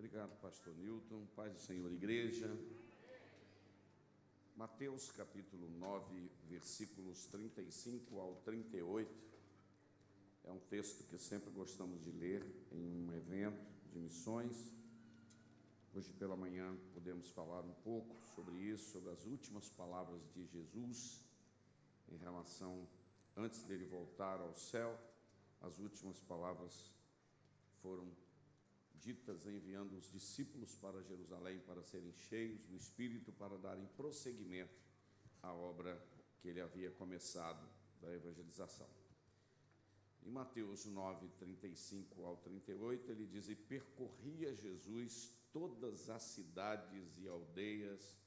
Obrigado, pastor Newton. Paz do Senhor, igreja. Mateus capítulo 9, versículos 35 ao 38. É um texto que sempre gostamos de ler em um evento de missões. Hoje pela manhã podemos falar um pouco sobre isso, sobre as últimas palavras de Jesus em relação, antes dele voltar ao céu. As últimas palavras foram ditas enviando os discípulos para Jerusalém para serem cheios do Espírito, para darem prosseguimento à obra que ele havia começado da evangelização. Em Mateus 9, 35 ao 38, ele diz: E percorria Jesus todas as cidades e aldeias,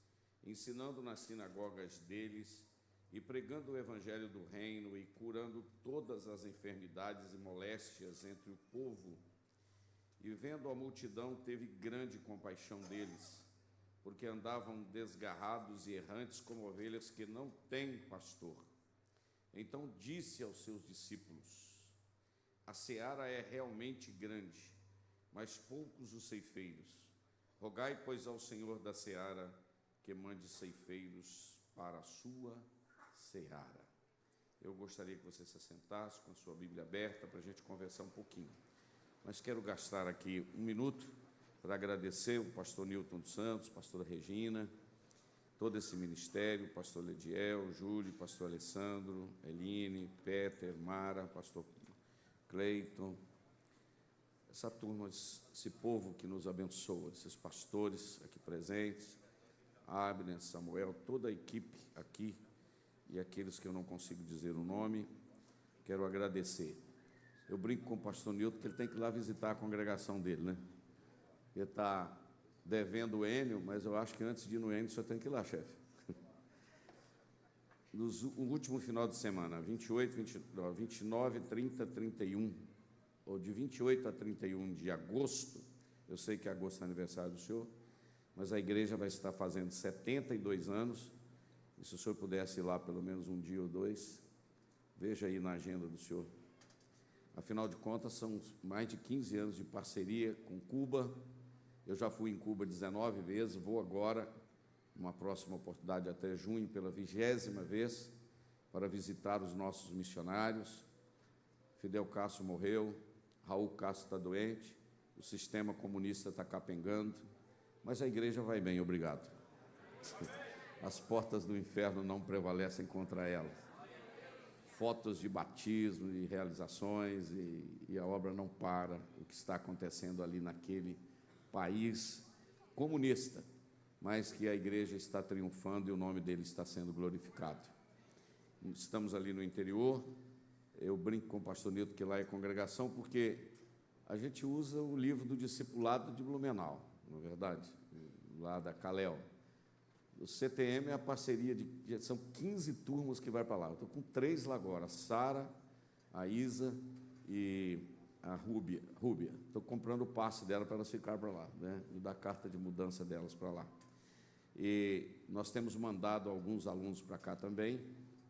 ensinando nas sinagogas deles e pregando o evangelho do reino e curando todas as enfermidades e moléstias entre o povo. E vendo a multidão, teve grande compaixão deles, porque andavam desgarrados e errantes como ovelhas que não têm pastor. Então disse aos seus discípulos: A seara é realmente grande, mas poucos os ceifeiros. Rogai, pois, ao Senhor da seara que mande ceifeiros para a sua seara. Eu gostaria que você se assentasse com a sua Bíblia aberta para a gente conversar um pouquinho. Mas quero gastar aqui um minuto para agradecer o pastor Newton dos Santos, pastora Regina, todo esse ministério, pastor Lediel, Júlio, pastor Alessandro, Eline, Peter, Mara, pastor Cleiton, essa turma, esse povo que nos abençoa, esses pastores aqui presentes, Abner, Samuel, toda a equipe aqui e aqueles que eu não consigo dizer o nome, quero agradecer. Eu brinco com o pastor Newton que ele tem que ir lá visitar a congregação dele, né? Ele está devendo o Enio, mas eu acho que antes de ir no Enio, o senhor tem que ir lá, chefe. No último final de semana, 29, 30, 31, ou de 28 a 31 de agosto, eu sei que agosto é aniversário do senhor, mas a igreja vai estar fazendo 72 anos, e se o senhor pudesse ir lá pelo menos um dia ou dois, veja aí na agenda do senhor. Afinal de contas, são mais de 15 anos de parceria com Cuba. Eu já fui em Cuba 19 vezes, vou agora, numa próxima oportunidade até junho, pela 20ª vez, para visitar os nossos missionários. Fidel Castro morreu, Raul Castro está doente, o sistema comunista está capengando, mas a igreja vai bem, obrigado. As portas do inferno não prevalecem contra ela. Fotos de batismo e realizações, e a obra não para, o que está acontecendo ali naquele país comunista, mas que a igreja está triunfando e o nome dele está sendo glorificado. Estamos ali no interior, eu brinco com o pastor Nilton que lá é congregação, porque a gente usa o livro do discipulado de Blumenau, não é verdade? Lá da Calel. O CTM é a parceria são 15 turmas que vai para lá. Eu estou com 3 lá agora, a Sara, a Isa e a Rúbia. Estou comprando o passe dela para elas ficarem para lá, né? E dar carta de mudança delas para lá. E nós temos mandado alguns alunos para cá também,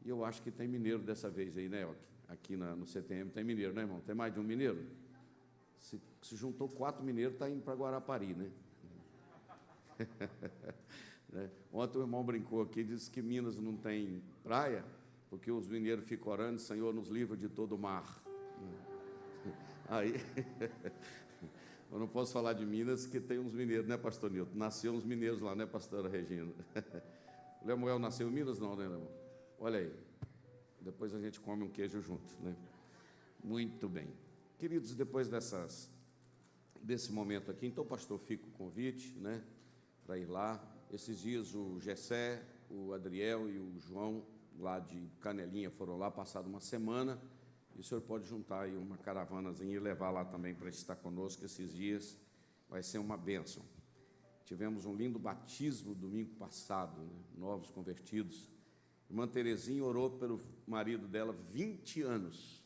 e eu acho que tem mineiro dessa vez aí, né, Elke? Aqui no CTM tem mineiro, né, irmão? Tem mais de um mineiro? Se juntou 4 mineiros, está indo para Guarapari, né? Ontem o irmão brincou aqui, disse que Minas não tem praia, porque os mineiros ficam orando: Senhor, nos livra de todo o mar. Aí, eu não posso falar de Minas, que tem uns mineiros, né, pastor Nilton? Nasceu uns mineiros lá, né, pastora Regina? O Lemuel nasceu em Minas? Não, né, Lemuel? Olha aí, depois a gente come um queijo junto, né? Muito bem. Queridos, depois desse momento aqui, então, pastor, fica o convite, né, para ir lá. Esses dias o Gessé, o Adriel e o João, lá de Canelinha, foram lá, passado uma semana, e o senhor pode juntar aí uma caravanazinha e levar lá também para estar conosco esses dias, vai ser uma bênção. Tivemos um lindo batismo domingo passado, né? Novos convertidos. Irmã Terezinha orou pelo marido dela 20 anos,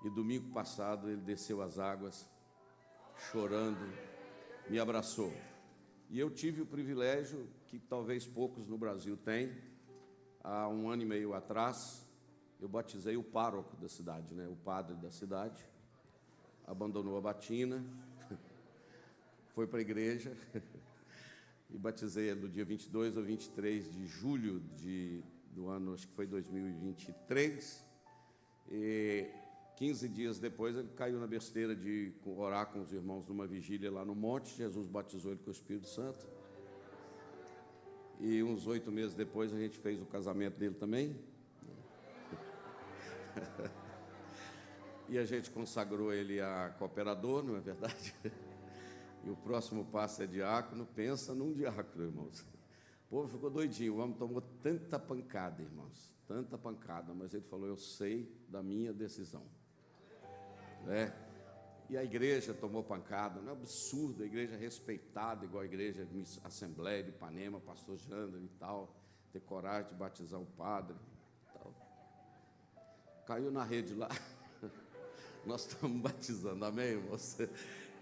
e domingo passado ele desceu as águas, chorando, me abraçou. E eu tive o privilégio, que talvez poucos no Brasil têm, há 1 ano e meio atrás, eu batizei o pároco da cidade, né, o padre da cidade, abandonou a batina, foi para a igreja e batizei no dia 22 ou 23 de julho do ano, acho que foi 2023, e 15 dias depois ele caiu na besteira de orar com os irmãos numa vigília lá no monte. Jesus batizou ele com o Espírito Santo, e uns 8 meses depois a gente fez o casamento dele também, e a gente consagrou ele a cooperador, não é verdade? E o próximo passo é diácono. Pensa num diácono, irmãos. O povo ficou doidinho, o homem tomou tanta pancada, irmãos, tanta pancada, mas ele falou: eu sei da minha decisão, né? E a igreja tomou pancada, não é absurdo, a igreja respeitada, igual a igreja de Assembleia de Ipanema, pastor Jandro e tal, ter coragem de batizar o padre e tal. Caiu na rede lá, nós estamos batizando, amém, irmãos?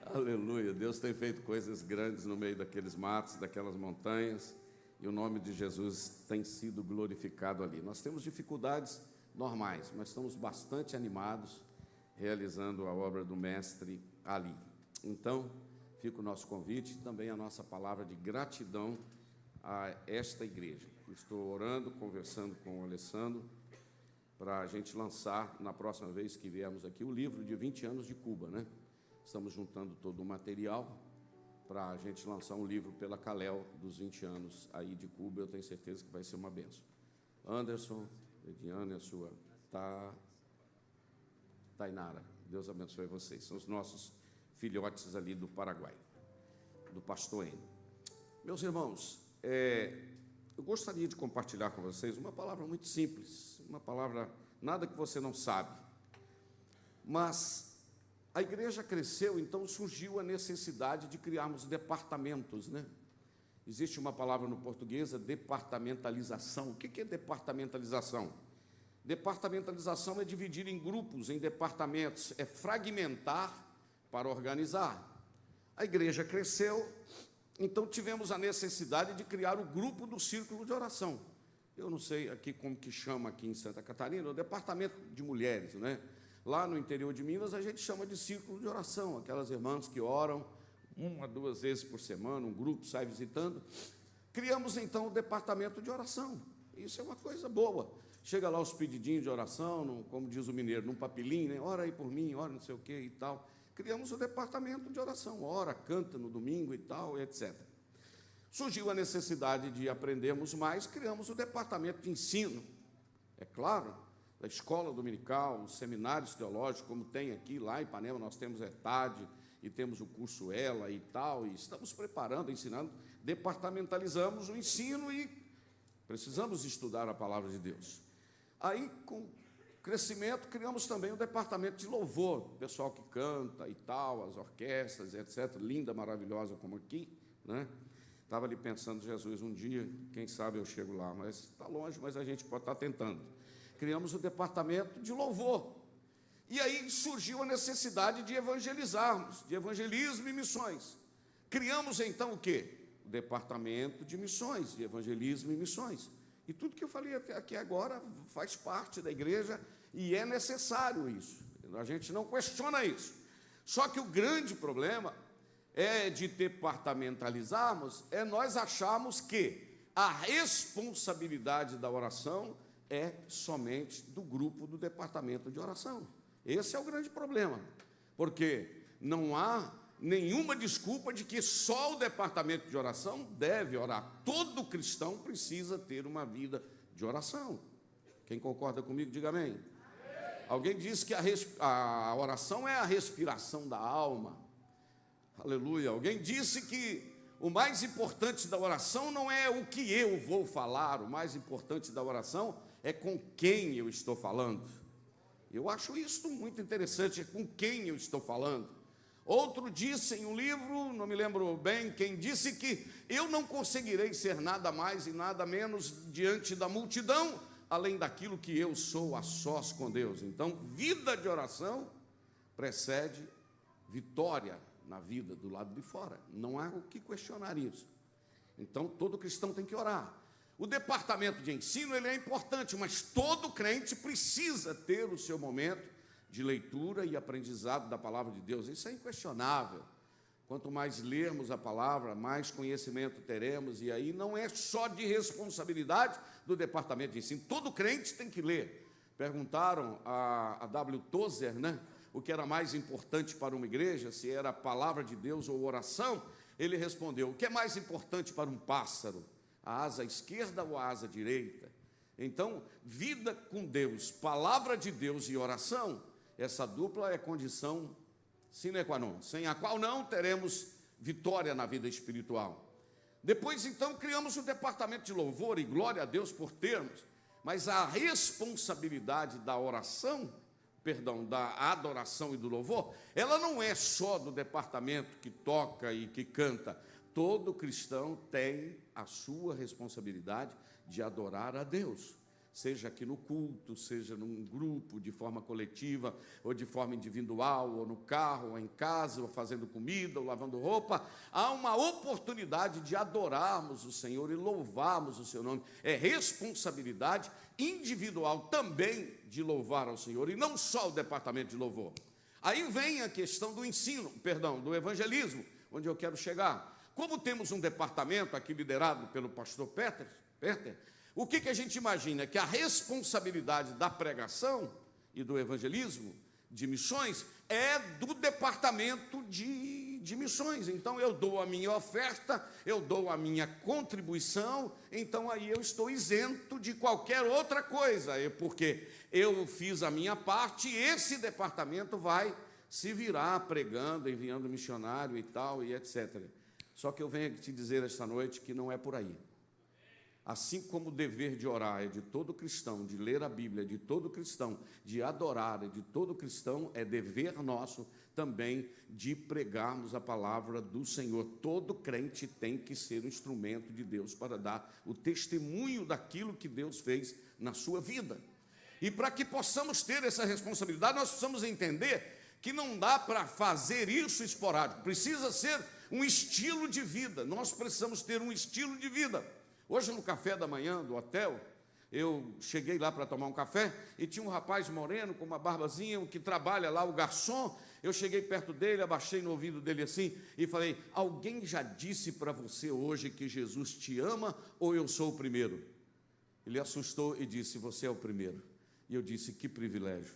Aleluia, Deus tem feito coisas grandes no meio daqueles matos, daquelas montanhas, e o nome de Jesus tem sido glorificado ali. Nós temos dificuldades normais, mas estamos bastante animados realizando a obra do Mestre ali. Então, fica o nosso convite e também a nossa palavra de gratidão a esta igreja. Estou orando, conversando com o Alessandro, para a gente lançar, na próxima vez que viermos aqui, o livro de 20 anos de Cuba, né? Estamos juntando todo o material para a gente lançar um livro pela Calel dos 20 anos aí de Cuba. Eu tenho certeza que vai ser uma bênção. Anderson, Ediane, a sua Tainara, Deus abençoe vocês. São os nossos filhotes ali do Paraguai, do pastor N. Meus irmãos, eu gostaria de compartilhar com vocês uma palavra muito simples, uma palavra, nada que você não sabe, mas a igreja cresceu, então surgiu a necessidade de criarmos departamentos, né? Existe uma palavra no português, a departamentalização. O que é departamentalização? Departamentalização é dividir em grupos, em departamentos, é fragmentar para organizar. A igreja cresceu, então tivemos a necessidade de criar o grupo do círculo de oração. Eu não sei aqui como que chama aqui em Santa Catarina, o departamento de mulheres, né? Lá no interior de Minas, a gente chama de círculo de oração, aquelas irmãs que oram 1 a 2 vezes por semana, um grupo sai visitando. Criamos, então, o departamento de oração. Isso é uma coisa boa. Chega lá os pedidinhos de oração, como diz o mineiro, num papelinho, né? Ora aí por mim, ora não sei o quê e tal. Criamos o departamento de oração, ora, canta no domingo e tal, etc. Surgiu a necessidade de aprendermos mais, criamos o departamento de ensino. É claro, da escola dominical, os seminários teológicos, como tem aqui, lá em Ipanema, nós temos ETAD e temos o curso ELA e tal, e estamos preparando, ensinando, departamentalizamos o ensino e precisamos estudar a palavra de Deus. Aí, com o crescimento, criamos também o departamento de louvor, o pessoal que canta e tal, as orquestras, etc., linda, maravilhosa como aqui, né? Estava ali pensando, Jesus, um dia, quem sabe eu chego lá, mas está longe, mas a gente pode estar tentando. Criamos o departamento de louvor. E aí surgiu a necessidade de evangelizarmos, de evangelismo e missões. Criamos, então, o quê? O departamento de missões, de evangelismo e missões. E tudo que eu falei aqui agora faz parte da igreja e é necessário isso. A gente não questiona isso. Só que o grande problema de departamentalizarmos é nós acharmos que a responsabilidade da oração é somente do grupo do departamento de oração. Esse é o grande problema, porque não há nenhuma desculpa de que só o departamento de oração deve orar. Todo cristão precisa ter uma vida de oração. Quem concorda comigo, diga amém. Amém. Alguém disse que a oração é a respiração da alma. Aleluia. Alguém disse que o mais importante da oração não é o que eu vou falar, o mais importante da oração é com quem eu estou falando. Eu acho isso muito interessante, é com quem eu estou falando. Outro disse em um livro, não me lembro bem quem disse, que eu não conseguirei ser nada mais e nada menos diante da multidão, além daquilo que eu sou a sós com Deus. Então, vida de oração precede vitória na vida do lado de fora. Não há o que questionar isso. Então, todo cristão tem que orar. O departamento de ensino ele é importante, mas todo crente precisa ter o seu momento de leitura e aprendizado da palavra de Deus. Isso é inquestionável. Quanto mais lermos a palavra, mais conhecimento teremos, e aí não é só de responsabilidade do departamento de ensino, todo crente tem que ler. Perguntaram a W. Tozer, né, o que era mais importante para uma igreja, se era a palavra de Deus ou oração. Ele respondeu: o que é mais importante para um pássaro, a asa esquerda ou a asa direita? Então, vida com Deus, palavra de Deus e oração, essa dupla é condição sine qua non, sem a qual não teremos vitória na vida espiritual. Depois, então, criamos o departamento de louvor, e glória a Deus por termos, mas a responsabilidade da oração, da adoração e do louvor, ela não é só do departamento que toca e que canta. Todo cristão tem a sua responsabilidade de adorar a Deus, seja aqui no culto, seja num grupo, de forma coletiva, ou de forma individual, ou no carro, ou em casa, ou fazendo comida, ou lavando roupa. Há uma oportunidade de adorarmos o Senhor e louvarmos o seu nome. É responsabilidade individual também de louvar ao Senhor, e não só o departamento de louvor. Aí vem a questão do ensino, do evangelismo, onde eu quero chegar. Como temos um departamento aqui liderado pelo pastor Peter, o que a gente imagina? Que a responsabilidade da pregação e do evangelismo, de missões, é do departamento de missões. Então, eu dou a minha oferta, eu dou a minha contribuição, então aí eu estou isento de qualquer outra coisa, porque eu fiz a minha parte, e esse departamento vai se virar pregando, enviando missionário e tal, e etc. Só que eu venho aqui te dizer esta noite que não é por aí. Assim como o dever de orar é de todo cristão, de ler a Bíblia é de todo cristão, de adorar é de todo cristão, é dever nosso também de pregarmos a palavra do Senhor. Todo crente tem que ser um instrumento de Deus para dar o testemunho daquilo que Deus fez na sua vida. E para que possamos ter essa responsabilidade, nós precisamos entender que não dá para fazer isso esporádico, precisa ser um estilo de vida. Nós precisamos ter um estilo de vida. Hoje, no café da manhã do hotel, eu cheguei lá para tomar um café e tinha um rapaz moreno com uma barbazinha que trabalha lá, o garçom. Eu cheguei perto dele, abaixei no ouvido dele assim e falei: alguém já disse para você hoje que Jesus te ama, ou eu sou o primeiro? Ele assustou e disse: você é o primeiro. E eu disse: que privilégio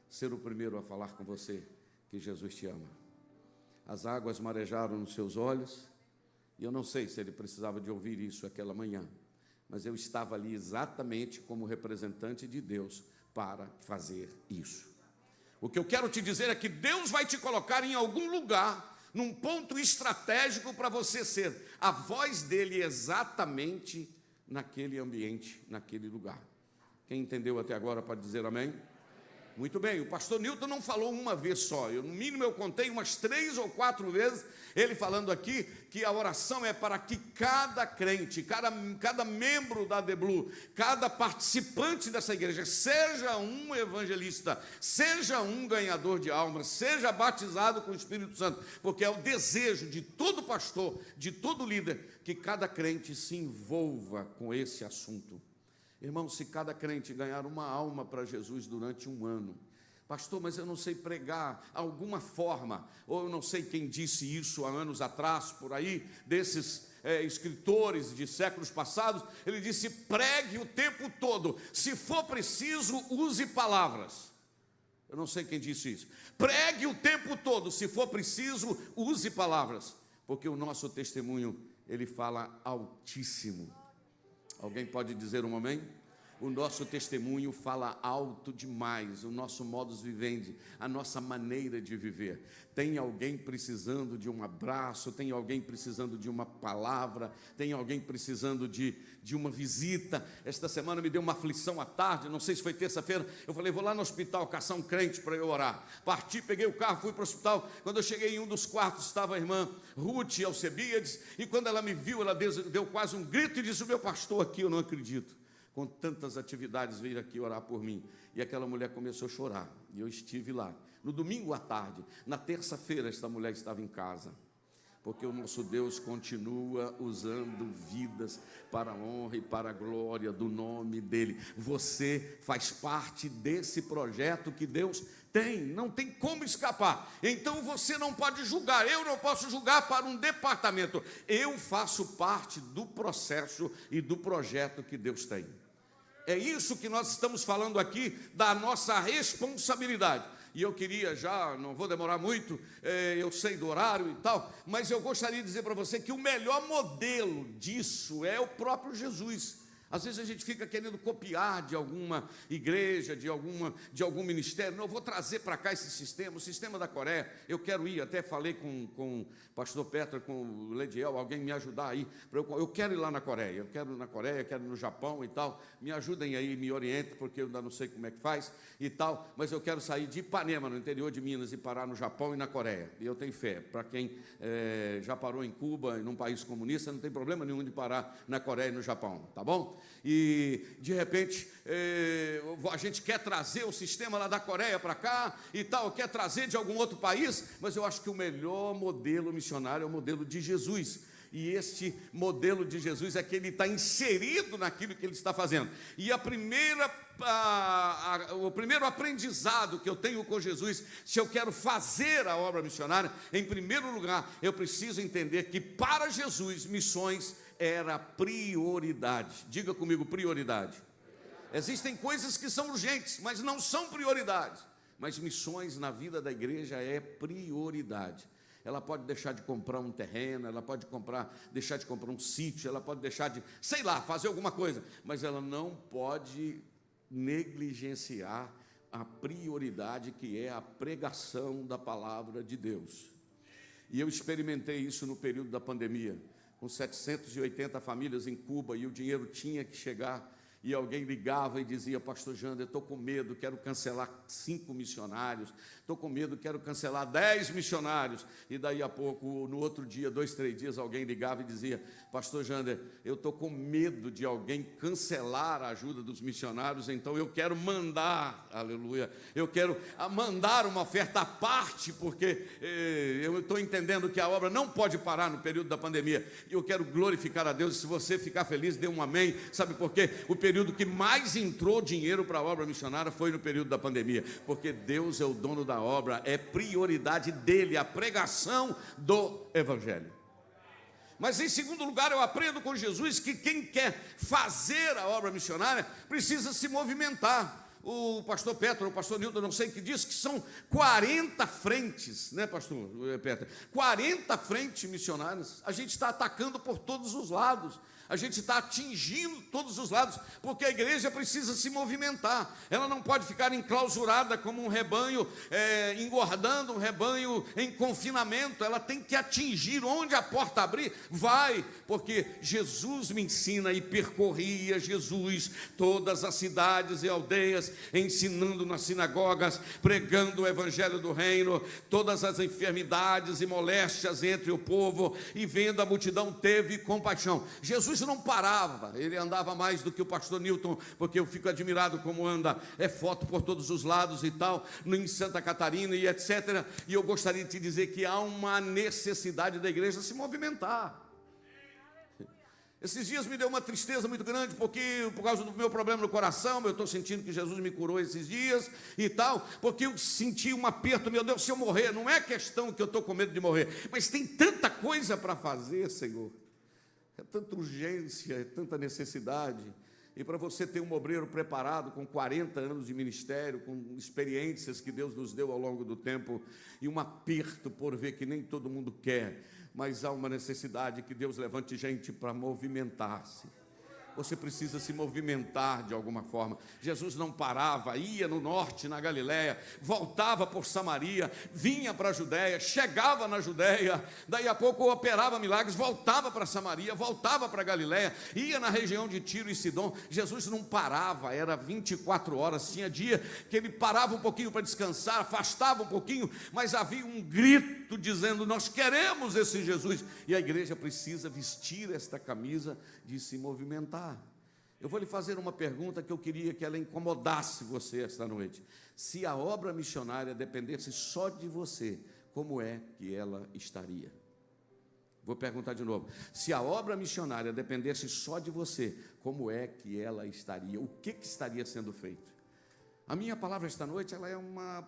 ser o primeiro a falar com você que Jesus te ama. As águas marejaram nos seus olhos, e eu não sei se ele precisava de ouvir isso aquela manhã, mas eu estava ali exatamente como representante de Deus para fazer isso. O que eu quero te dizer é que Deus vai te colocar em algum lugar, num ponto estratégico para você ser a voz dele exatamente naquele ambiente, naquele lugar. Quem entendeu até agora pode dizer amém? Muito bem, o pastor Newton não falou uma vez só, no mínimo eu contei umas 3 ou 4 vezes, ele falando aqui que a oração é para que cada crente, cada membro da Deblu, cada participante dessa igreja, seja um evangelista, seja um ganhador de almas, seja batizado com o Espírito Santo, porque é o desejo de todo pastor, de todo líder, que cada crente se envolva com esse assunto. Irmão, se cada crente ganhar uma alma para Jesus durante um ano, pastor, mas eu não sei pregar, alguma forma, ou eu não sei quem disse isso há anos atrás, por aí, desses escritores de séculos passados, ele disse: pregue o tempo todo, se for preciso, use palavras. Eu não sei quem disse isso. Pregue o tempo todo, se for preciso, use palavras, porque o nosso testemunho, ele fala altíssimo. Alguém pode dizer um amém? O nosso testemunho fala alto demais, o nosso modus vivendi, a nossa maneira de viver. Tem alguém precisando de um abraço, tem alguém precisando de uma palavra, tem alguém precisando de uma visita. Esta semana me deu uma aflição à tarde, não sei se foi terça-feira, eu falei: vou lá no hospital caçar um crente para eu orar. Parti, peguei o carro, fui para o hospital. Quando eu cheguei em um dos quartos, estava a irmã Ruth Alcebiades, e quando ela me viu, ela deu quase um grito e disse: o meu pastor aqui, eu não acredito, com tantas atividades, veio aqui orar por mim. E aquela mulher começou a chorar, e eu estive lá, no domingo à tarde. Na terça-feira, esta mulher estava em casa. porque o nosso Deus continua usando vidas para a honra e para a glória do nome dEle. Você faz parte desse projeto que Deus tem, não tem como escapar. Então você não pode julgar, eu não posso julgar para um departamento. Eu faço parte do processo e do projeto que Deus tem. É isso que nós estamos falando aqui, da nossa responsabilidade. E eu queria já, não vou demorar muito, eu sei do horário e tal, mas eu gostaria de dizer para você que o melhor modelo disso é o próprio Jesus. Às vezes a gente fica querendo copiar de alguma igreja, de algum ministério. Não, eu vou trazer para cá esse sistema, o sistema da Coreia. Eu quero ir, até falei com o pastor Petra, com o Lediel, alguém me ajudar aí. Eu quero ir lá na Coreia, eu quero ir na Coreia, quero ir no Japão e tal. Me ajudem aí, me orientem, porque eu ainda não sei como é que faz e tal. Mas eu quero sair de Ipanema, no interior de Minas, e parar no Japão e na Coreia. E eu tenho fé. Para quem já parou em Cuba, num país comunista, não tem problema nenhum de parar na Coreia e no Japão, tá bom? E de repente a gente quer trazer o sistema lá da Coreia para cá e tal, quer trazer de algum outro país, mas eu acho que o melhor modelo missionário é o modelo de Jesus. E este modelo de Jesus é que ele está inserido naquilo que ele está fazendo. E o primeiro aprendizado que eu tenho com Jesus, se eu quero fazer a obra missionária, em primeiro lugar, eu preciso entender que para Jesus, missões era prioridade. Diga comigo, prioridade. Existem coisas que são urgentes, mas não são prioridade. Mas missões na vida da igreja é prioridade. Ela pode deixar de comprar um terreno, ela pode deixar de comprar um sítio, ela pode deixar de, sei lá, fazer alguma coisa, mas ela não pode negligenciar a prioridade que é a pregação da palavra de Deus. E eu experimentei isso no período da pandemia, com 780 famílias em Cuba, e o dinheiro tinha que chegar, e alguém ligava e dizia: pastor Jander, estou com medo, quero cancelar 5 missionários, estou com medo, quero cancelar 10 missionários, e daí a pouco, no outro dia, 2, 3 dias, alguém ligava e dizia: pastor Jander, eu estou com medo de alguém cancelar a ajuda dos missionários, então eu quero mandar, aleluia, eu quero mandar uma oferta à parte, porque eu estou entendendo que a obra não pode parar no período da pandemia, e eu quero glorificar a Deus. Se você ficar feliz, dê um amém. Sabe por quê? O período que mais entrou dinheiro para a obra missionária foi no período da pandemia, porque Deus é o dono da obra, é prioridade dele a pregação do Evangelho. Mas em segundo lugar, eu aprendo com Jesus que quem quer fazer a obra missionária precisa se movimentar. O pastor Petra, o pastor Nilton, não sei o que diz, que são 40 frentes, né, pastor Petra? 40 frentes missionárias. A gente está atacando por todos os lados. A gente está atingindo todos os lados, porque a igreja precisa se movimentar. Ela não pode ficar enclausurada como um rebanho, engordando, um rebanho em confinamento. Ela tem que atingir onde a porta abrir, vai, porque Jesus me ensina, e percorria Jesus todas as cidades e aldeias, ensinando nas sinagogas, pregando o evangelho do reino, todas as enfermidades e moléstias entre o povo, e vendo a multidão teve compaixão. Jesus não parava, ele andava mais do que o pastor Nilton, porque eu fico admirado como anda, foto por todos os lados e tal, em Santa Catarina e etc. E eu gostaria de te dizer que há uma necessidade da igreja se movimentar. Esses dias me deu uma tristeza muito grande, porque por causa do meu problema no coração, eu estou sentindo que Jesus me curou esses dias e tal, porque eu senti um aperto, meu Deus, se eu morrer, não é questão que eu estou com medo de morrer, mas tem tanta coisa para fazer, Senhor, é tanta urgência, é tanta necessidade, e para você ter um obreiro preparado, com 40 anos de ministério, com experiências que Deus nos deu ao longo do tempo, e um aperto por ver que nem todo mundo quer, mas há uma necessidade que Deus levante gente para movimentar-se. Você precisa se movimentar de alguma forma. Jesus não parava, ia no norte, na Galileia, voltava por Samaria, vinha para a Judéia, chegava na Judéia, daí a pouco operava milagres, voltava para Samaria, voltava para a Galileia, ia na região de Tiro e Sidom. Jesus não parava, era 24 horas, tinha dia que ele parava um pouquinho para descansar, afastava um pouquinho, mas havia um grito dizendo: nós queremos esse Jesus, e a igreja precisa vestir esta camisa de se movimentar. Eu vou lhe fazer uma pergunta que eu queria que ela incomodasse você esta noite. Se a obra missionária dependesse só de você, como é que ela estaria? Vou perguntar de novo. Se a obra missionária dependesse só de você, como é que ela estaria? O que estaria sendo feito? A minha palavra esta noite, ela é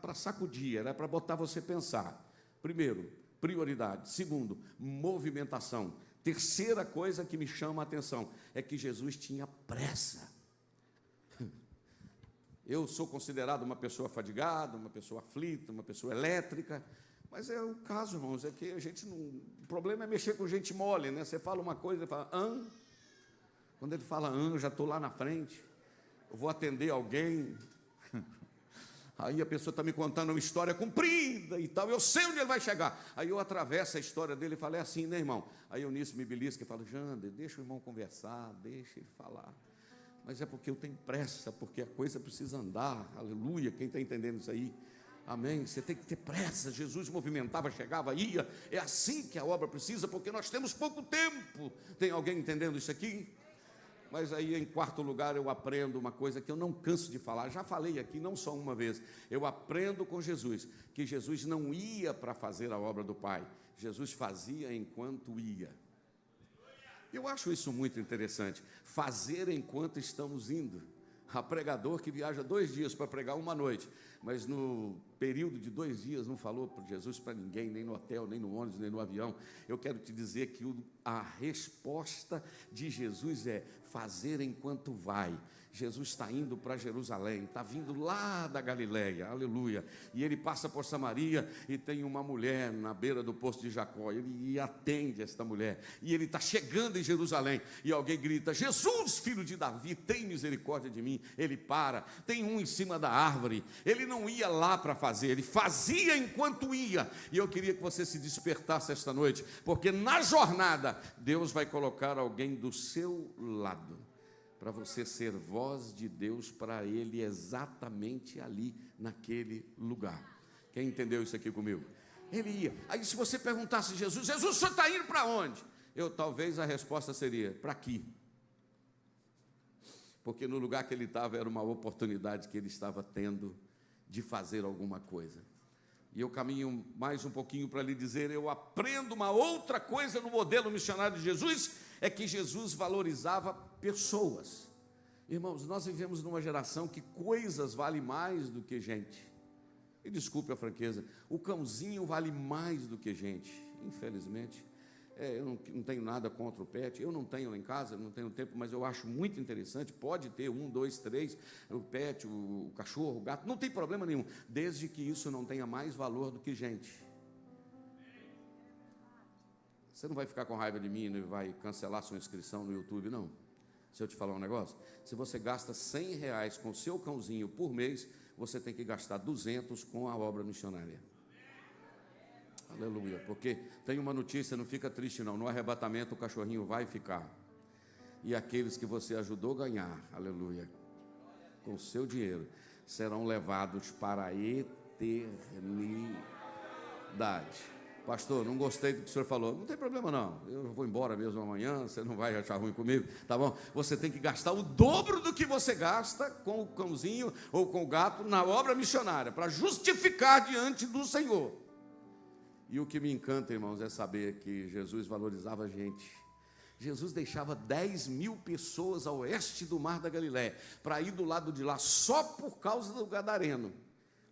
para sacudir, ela é para botar você a pensar. Primeiro, prioridade. Segundo, movimentação. Terceira coisa que me chama a atenção é que Jesus tinha pressa. Eu sou considerado uma pessoa fadigada, uma pessoa aflita, uma pessoa elétrica, mas é o caso, irmãos, é que a gente não... O problema é mexer com gente mole, né? Você fala uma coisa, ele fala, hã? Quando ele fala, hã, eu já estou lá na frente, eu vou atender alguém, aí a pessoa está me contando uma história comprida e tal, eu sei onde ele vai chegar, aí eu atravesso a história dele e falo, é assim, né, irmão? Aí eu nisso me belisco e falo, Jander, deixa o irmão conversar, deixa ele falar. Mas é porque eu tenho pressa, porque a coisa precisa andar, aleluia, quem está entendendo isso aí? Amém, você tem que ter pressa. Jesus movimentava, chegava, ia, é assim que a obra precisa, porque nós temos pouco tempo. Tem alguém entendendo isso aqui? Mas aí, em quarto lugar, eu aprendo uma coisa que eu não canso de falar, já falei aqui não só uma vez, eu aprendo com Jesus, que Jesus não ia para fazer a obra do Pai, Jesus fazia enquanto ia. Eu acho isso muito interessante, fazer enquanto estamos indo. Há pregador que viaja 2 dias para pregar uma noite, mas no período de 2 dias não falou para Jesus para ninguém, nem no hotel, nem no ônibus, nem no avião. Eu quero te dizer que a resposta de Jesus é fazer enquanto vai. Jesus está indo para Jerusalém, está vindo lá da Galileia, aleluia, e ele passa por Samaria e tem uma mulher na beira do poço de Jacó, ele atende esta mulher, e ele está chegando em Jerusalém, e alguém grita, Jesus, filho de Davi, tem misericórdia de mim. Ele para, tem um em cima da árvore, ele não ia lá para fazer, ele fazia enquanto ia, e eu queria que você se despertasse esta noite, porque na jornada, Deus vai colocar alguém do seu lado, para você ser voz de Deus para Ele exatamente ali, naquele lugar. Quem entendeu isso aqui comigo? Ele ia. Aí se você perguntasse a Jesus, Jesus, o senhor está indo para onde? Talvez a resposta seria, para aqui. Porque no lugar que ele estava era uma oportunidade que ele estava tendo de fazer alguma coisa. E eu caminho mais um pouquinho para lhe dizer, eu aprendo uma outra coisa no modelo missionário de Jesus, é que Jesus valorizava pessoas. Irmãos, nós vivemos numa geração que coisas valem mais do que gente. E desculpe a franqueza, o cãozinho vale mais do que gente, infelizmente. Eu não tenho nada contra o pet, eu não tenho lá em casa, não tenho tempo, mas eu acho muito interessante, pode ter 1, 2, 3, o pet, o cachorro, o gato, não tem problema nenhum, desde que isso não tenha mais valor do que gente. Você não vai ficar com raiva de mim e vai cancelar sua inscrição no YouTube, não. Se eu te falar um negócio, se você gasta R$100 com o seu cãozinho por mês, você tem que gastar 200 com a obra missionária. Aleluia, porque tem uma notícia, não fica triste não, no arrebatamento o cachorrinho vai ficar, e aqueles que você ajudou a ganhar, aleluia, com o seu dinheiro, serão levados para a eternidade. Pastor, não gostei do que o senhor falou. Não tem problema não, eu vou embora mesmo amanhã, você não vai achar ruim comigo, tá bom? Você tem que gastar o dobro do que você gasta com o cãozinho ou com o gato na obra missionária, para justificar diante do Senhor. E o que me encanta, irmãos, é saber que Jesus valorizava a gente. Jesus deixava 10.000 pessoas a oeste do mar da Galileia, para ir do lado de lá, só por causa do gadareno.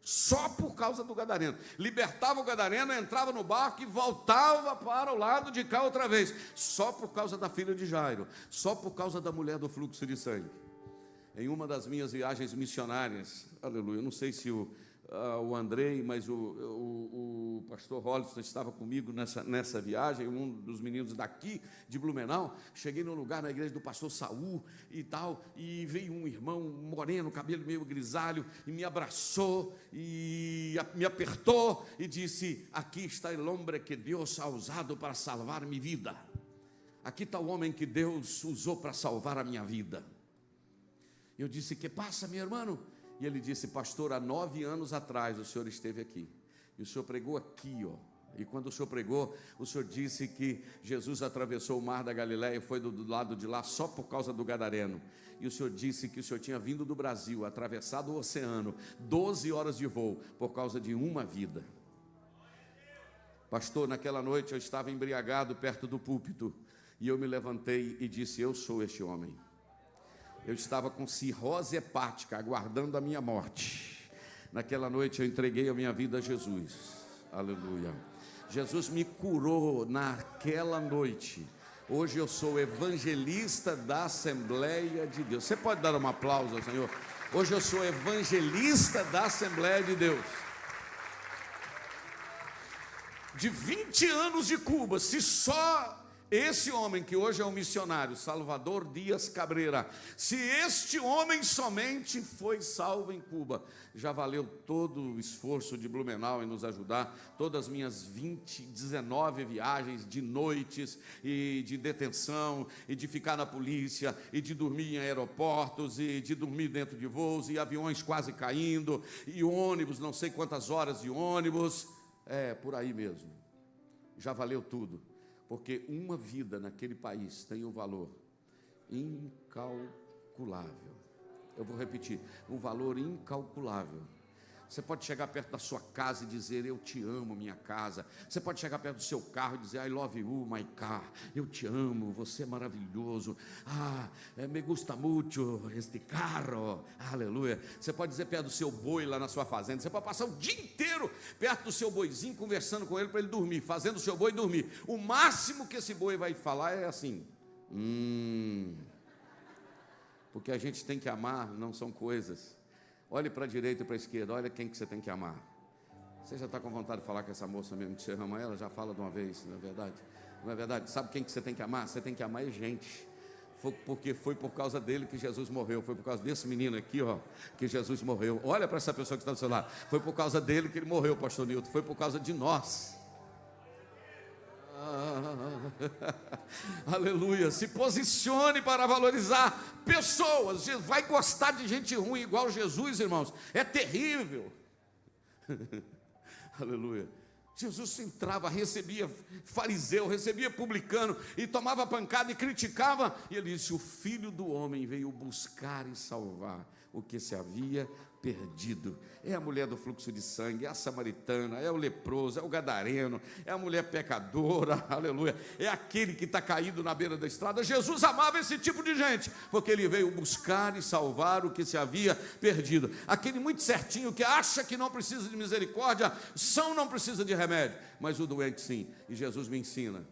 Só por causa do gadareno. Libertava o gadareno, entrava no barco e voltava para o lado de cá outra vez. Só por causa da filha de Jairo. Só por causa da mulher do fluxo de sangue. Em uma das minhas viagens missionárias, aleluia, eu não sei se o Andrei, mas o pastor Holliston estava comigo nessa viagem, um dos meninos daqui de Blumenau. Cheguei no lugar, na igreja do pastor Saul e tal, e veio um irmão moreno, cabelo meio grisalho, e me abraçou, e me apertou, e disse, aqui está o homem que Deus ha usado para salvar minha vida. Aqui está o homem que Deus usou para salvar a minha vida. Eu disse, que passa, meu irmão? E ele disse, pastor, há 9 anos atrás o senhor esteve aqui, e o senhor pregou aqui, ó. E quando o senhor pregou, o senhor disse que Jesus atravessou o mar da Galileia e foi do lado de lá só por causa do gadareno. E o senhor disse que o senhor tinha vindo do Brasil, atravessado o oceano, 12 horas de voo, por causa de uma vida. Pastor, naquela noite eu estava embriagado perto do púlpito e eu me levantei e disse: eu sou este homem. Eu estava com cirrose hepática, aguardando a minha morte. Naquela noite eu entreguei a minha vida a Jesus. Aleluia. Jesus me curou naquela noite. Hoje eu sou evangelista da Assembleia de Deus. Você pode dar um aplauso ao Senhor? Hoje eu sou evangelista da Assembleia de Deus. De 20 anos de Cuba, se só esse homem que hoje é um missionário, Salvador Dias Cabreira, se este homem somente foi salvo em Cuba, já valeu todo o esforço de Blumenau em nos ajudar, todas as minhas 19 viagens de noites e de detenção, e de ficar na polícia, e de dormir em aeroportos, e de dormir dentro de voos, e aviões quase caindo, e ônibus, não sei quantas horas de ônibus, por aí mesmo, já valeu tudo. Porque uma vida naquele país tem um valor incalculável. Eu vou repetir, um valor incalculável. Você pode chegar perto da sua casa e dizer: eu te amo, minha casa. Você pode chegar perto do seu carro e dizer: I love you, my car. Eu te amo, você é maravilhoso. Me gusta mucho este carro. Aleluia. Você pode dizer perto do seu boi lá na sua fazenda. Você pode passar o dia inteiro perto do seu boizinho, conversando com ele para ele dormir, fazendo o seu boi dormir. O máximo que esse boi vai falar é assim: Porque a gente tem que amar, não são coisas. Olhe para a direita e para a esquerda, olha quem que você tem que amar. Você já está com vontade de falar com essa moça mesmo, que você ama ela? Já fala de uma vez, não é verdade? Não é verdade? Sabe quem que você tem que amar? Você tem que amar gente. Porque foi por causa dele que Jesus morreu. Foi por causa desse menino aqui, que Jesus morreu. Olha para essa pessoa que está do seu lado. Foi por causa dele que ele morreu, pastor Nilton. Foi por causa de nós. Aleluia. Se posicione para valorizar pessoas. Vai gostar de gente ruim igual Jesus, irmãos? É terrível. Aleluia. Jesus entrava, recebia fariseu, recebia publicano, e tomava pancada e criticava, e ele disse: o Filho do Homem veio buscar e salvar o que se havia perdido. É a mulher do fluxo de sangue, é a samaritana, é o leproso, é o gadareno, é a mulher pecadora, aleluia, é aquele que está caído na beira da estrada. Jesus amava esse tipo de gente, porque ele veio buscar e salvar o que se havia perdido. Aquele muito certinho que acha que não precisa de misericórdia, não precisa de remédio, mas o doente sim. E Jesus me ensina.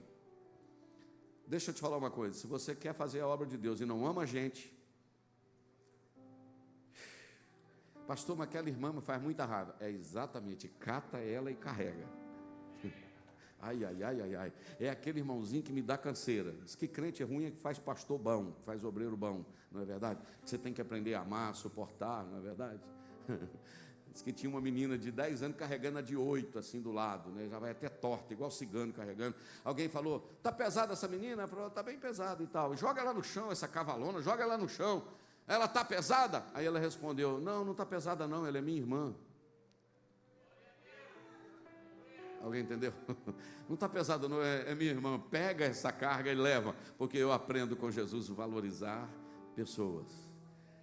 Deixa eu te falar uma coisa: se você quer fazer a obra de Deus e não ama a gente, pastor, mas aquela irmã me faz muita raiva. É exatamente, cata ela e carrega. Ai. É aquele irmãozinho que me dá canseira. Diz que crente é ruim é que faz pastor bom, faz obreiro bom, não é verdade? Você tem que aprender a amar, suportar, não é verdade? Diz que tinha uma menina de 10 anos carregando a de 8, assim do lado, né? Já vai até torta, igual cigano carregando. Alguém falou: tá pesada essa menina? Ela falou: tá bem pesada e tal. Joga ela no chão, essa cavalona, joga ela no chão. Ela está pesada? Aí ela respondeu: não está pesada não, ela é minha irmã. Alguém entendeu? Não está pesada não, é minha irmã. Pega essa carga e leva, porque eu aprendo com Jesus valorizar pessoas.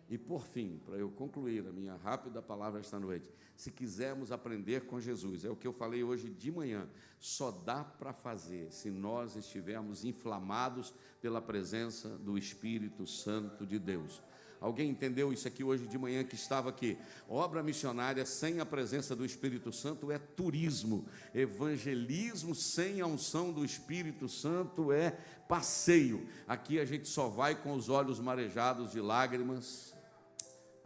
E por fim, para eu concluir a minha rápida palavra esta noite, se quisermos aprender com Jesus, é o que eu falei hoje de manhã, só dá para fazer se nós estivermos inflamados pela presença do Espírito Santo de Deus. Alguém entendeu isso aqui hoje de manhã que estava aqui? Obra missionária sem a presença do Espírito Santo é turismo. Evangelismo sem a unção do Espírito Santo é passeio. Aqui a gente só vai com os olhos marejados de lágrimas.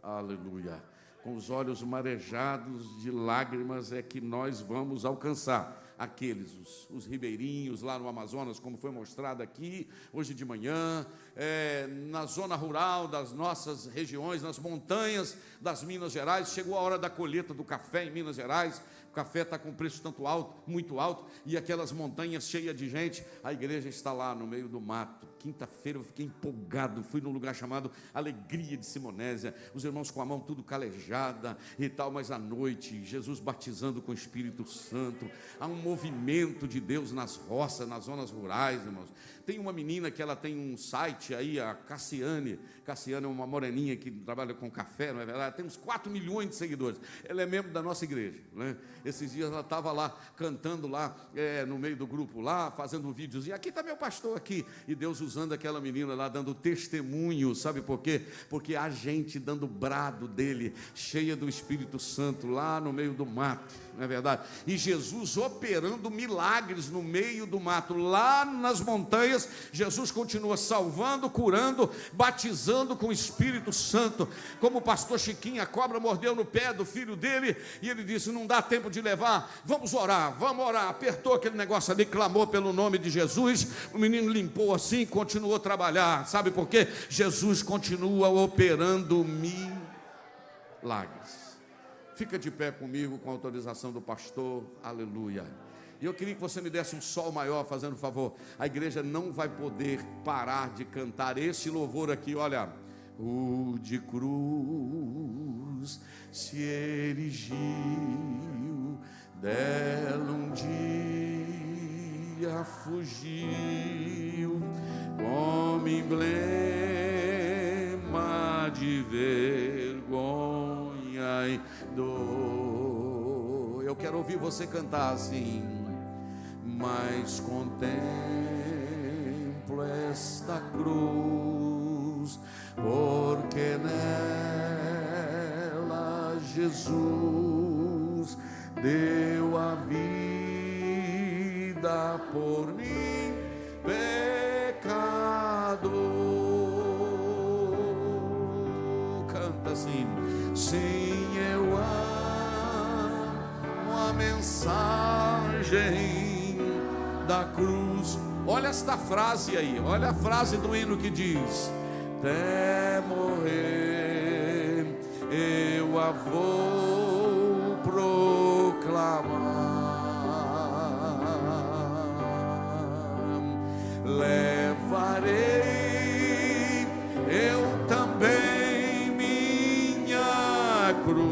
Aleluia. Com os olhos marejados de lágrimas é que nós vamos alcançar aqueles, os ribeirinhos lá no Amazonas, como foi mostrado aqui hoje de manhã, na zona rural das nossas regiões, nas montanhas das Minas Gerais. Chegou a hora da colheita do café em Minas Gerais. O café está com preço muito alto, e aquelas montanhas cheias de gente, a igreja está lá no meio do mato, quinta-feira eu fiquei empolgado, fui num lugar chamado Alegria de Simonésia, os irmãos com a mão tudo calejada e tal, mas à noite, Jesus batizando com o Espírito Santo, há um movimento de Deus nas roças, nas zonas rurais, irmãos. Tem uma menina que ela tem um site aí, a Cassiane é uma moreninha que trabalha com café, não é verdade? Tem uns 4 milhões de seguidores, ela é membro da nossa igreja, né? Esses dias ela estava lá, cantando lá, no meio do grupo lá, fazendo um videozinho, aqui está meu pastor aqui, e Deus usando aquela menina lá, dando testemunho, sabe por quê? Porque há gente dando brado dele, cheia do Espírito Santo, lá no meio do mato, não é verdade? E Jesus operando milagres no meio do mato, lá nas montanhas, Jesus continua salvando, curando, batizando com o Espírito Santo, como o pastor Chiquinho, a cobra mordeu no pé do filho dele, e ele disse, não dá tempo de levar, vamos orar, apertou aquele negócio ali, clamou pelo nome de Jesus, o menino limpou assim, continuou a trabalhar, sabe por quê? Jesus continua operando milagres. Fica de pé comigo, com a autorização do pastor, aleluia. E eu queria que você me desse um sol maior, fazendo favor. A igreja não vai poder parar de cantar esse louvor aqui, olha. O de cruz se erigiu, dela um dia fugiu, como emblema de vergonha e dor. Eu quero ouvir você cantar assim. Mas contemplo esta cruz, porque nela Jesus deu a vida por mim, pecador. Canta assim. Sim, eu amo a mensagem da cruz. Olha esta frase aí, olha a frase do hino que diz: até morrer eu a vou proclamar, levarei eu também minha cruz,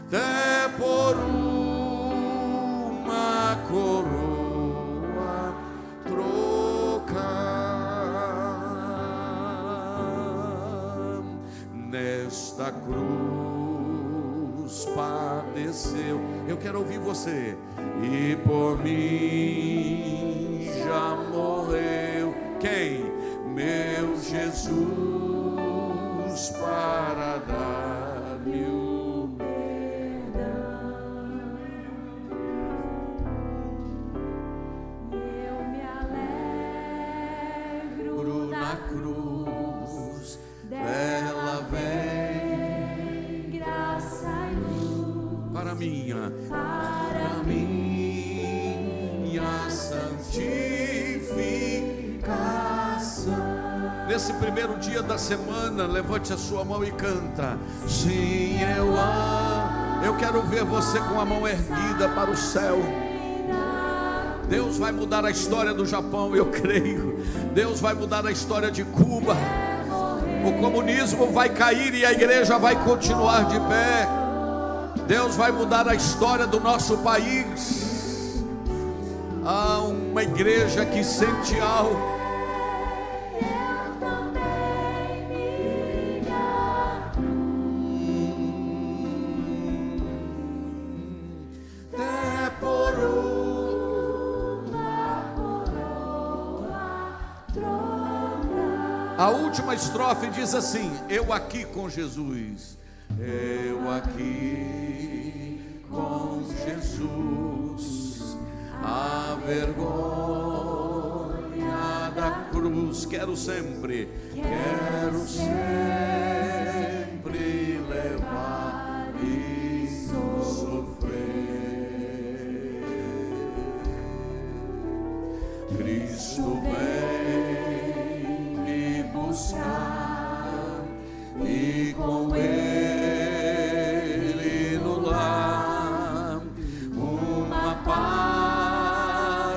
até por uma coroa trocar. Nesta cruz padeceu. Eu quero ouvir você. E por mim já morreu. Quem? Meu Jesus, para dar-me o perdão. Eu me alegro na cruz, dela vem graça e luz para minha santificação. Nesse primeiro dia da semana, levante a sua mão e canta. Sim, eu amo. Eu quero ver você com a mão erguida para o céu. Deus vai mudar a história do Japão, eu creio. Deus vai mudar a história de Cuba. O comunismo vai cair e a igreja vai continuar de pé. Deus vai mudar a história do nosso país. Há uma igreja que sente algo. A última estrofe diz assim: eu aqui com Jesus, eu aqui com Jesus, a vergonha da cruz, quero sempre levar e sofrer. Cristo vem me buscar e com Ele no lar uma paz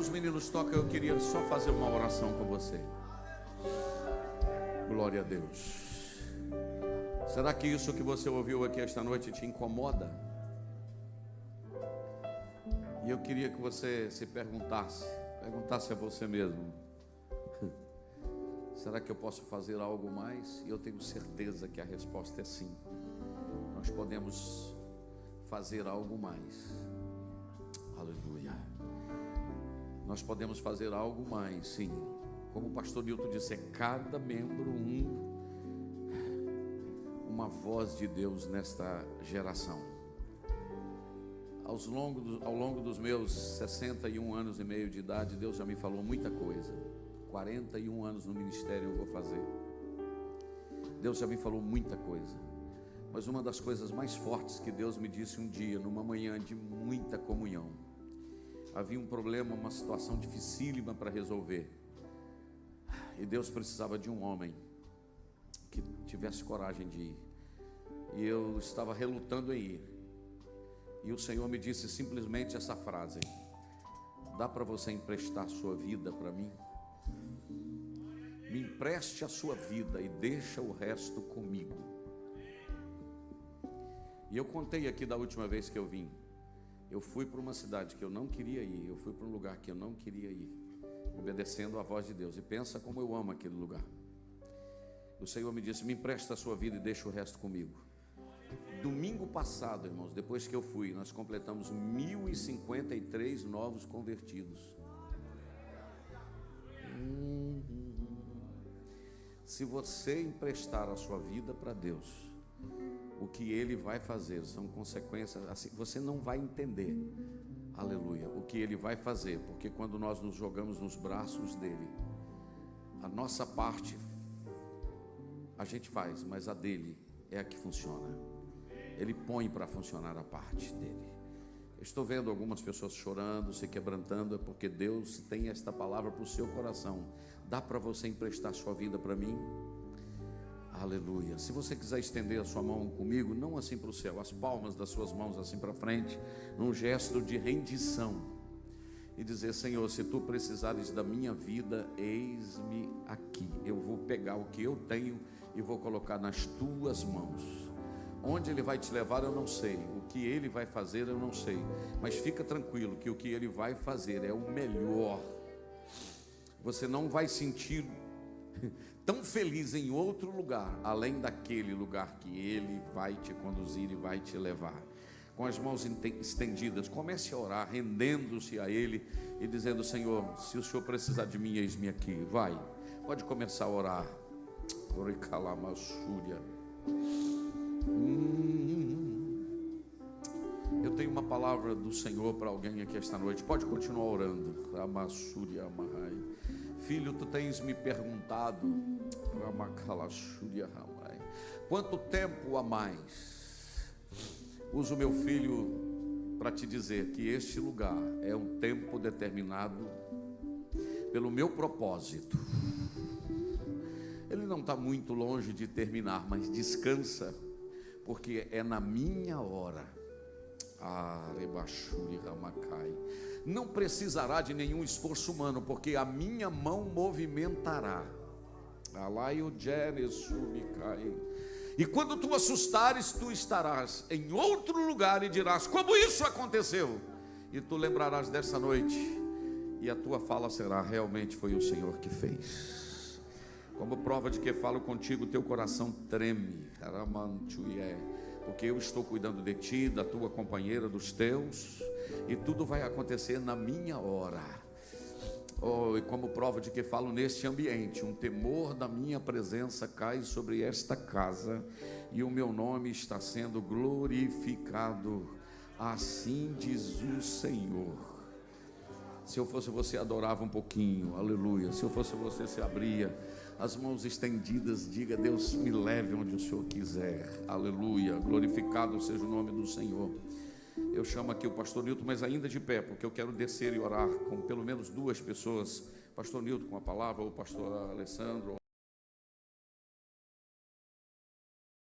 Enquanto os meninos tocam, eu queria só fazer uma oração com você. Glória a Deus. Será que isso que você ouviu aqui esta noite te incomoda? E eu queria que você se perguntasse a você mesmo: será que eu posso fazer algo mais? E eu tenho certeza que a resposta é sim. Nós podemos fazer algo mais. Aleluia. Nós podemos fazer algo mais, sim. Como o pastor Nilton disse, é cada membro uma voz de Deus nesta geração. Ao longo dos meus 61 anos e meio de idade, Deus já me falou muita coisa. 41 anos no ministério eu vou fazer. Deus já me falou muita coisa. Mas uma das coisas mais fortes que Deus me disse um dia, numa manhã de muita comunhão, havia um problema, uma situação dificílima para resolver. E Deus precisava de um homem que tivesse coragem de ir. E eu estava relutando em ir. E o Senhor me disse simplesmente essa frase: dá para você emprestar a sua vida para mim? Me empreste a sua vida e deixa o resto comigo. E eu contei aqui da última vez que eu vim. Eu fui para uma cidade que eu não queria ir. Eu fui para um lugar que eu não queria ir, obedecendo à voz de Deus. E pensa como eu amo aquele lugar. O Senhor me disse: me empresta a sua vida e deixa o resto comigo. Domingo passado, irmãos, depois que eu fui, nós completamos 1053 novos convertidos. Se você emprestar a sua vida para Deus, o que Ele vai fazer são consequências, assim, você não vai entender, aleluia, o que Ele vai fazer, porque quando nós nos jogamos nos braços dEle, a nossa parte a gente faz, mas a dEle é a que funciona. Ele põe para funcionar a parte dEle. Eu estou vendo algumas pessoas chorando, se quebrantando, é porque Deus tem esta palavra para o seu coração. Dá para você emprestar sua vida para mim? Aleluia. Se você quiser estender a sua mão comigo, não assim para o céu, as palmas das suas mãos assim para frente, num gesto de rendição, e dizer: Senhor, se tu precisares da minha vida, eis-me aqui. Eu vou pegar o que eu tenho e vou colocar nas tuas mãos. Onde Ele vai te levar eu não sei, o que Ele vai fazer eu não sei, mas fica tranquilo que o que Ele vai fazer é o melhor. Você não vai sentir tão feliz em outro lugar, além daquele lugar que Ele vai te conduzir e vai te levar. Com as mãos estendidas, comece a orar, rendendo-se a Ele e dizendo: Senhor, se o Senhor precisar de mim, eis-me aqui. Vai, pode começar a orar. Eu tenho uma palavra do Senhor para alguém aqui esta noite. Pode continuar orando. Filho, tu tens me perguntado quanto tempo a mais. Uso meu filho para te dizer que este lugar é um tempo determinado pelo meu propósito. Ele não está muito longe de terminar, mas descansa, porque é na minha hora. Não precisará de nenhum esforço humano, porque a minha mão movimentará. E quando tu assustares, tu estarás em outro lugar e dirás: como isso aconteceu? E tu lembrarás dessa noite, e a tua fala será: realmente foi o Senhor que fez. Como prova de que falo contigo, teu coração treme, porque eu estou cuidando de ti, da tua companheira, dos teus, e tudo vai acontecer na minha hora. E como prova de que falo neste ambiente, um temor da minha presença cai sobre esta casa, e o meu nome está sendo glorificado. Assim diz o Senhor. Se eu fosse você, adorava um pouquinho, aleluia. Se eu fosse você, se abria as mãos estendidas, diga: Deus, me leve onde o Senhor quiser, aleluia, glorificado seja o nome do Senhor. Eu chamo aqui o pastor Nilton, mas ainda de pé, porque eu quero descer e orar com pelo menos duas pessoas. Pastor Nilton com a palavra, ou pastor Alessandro,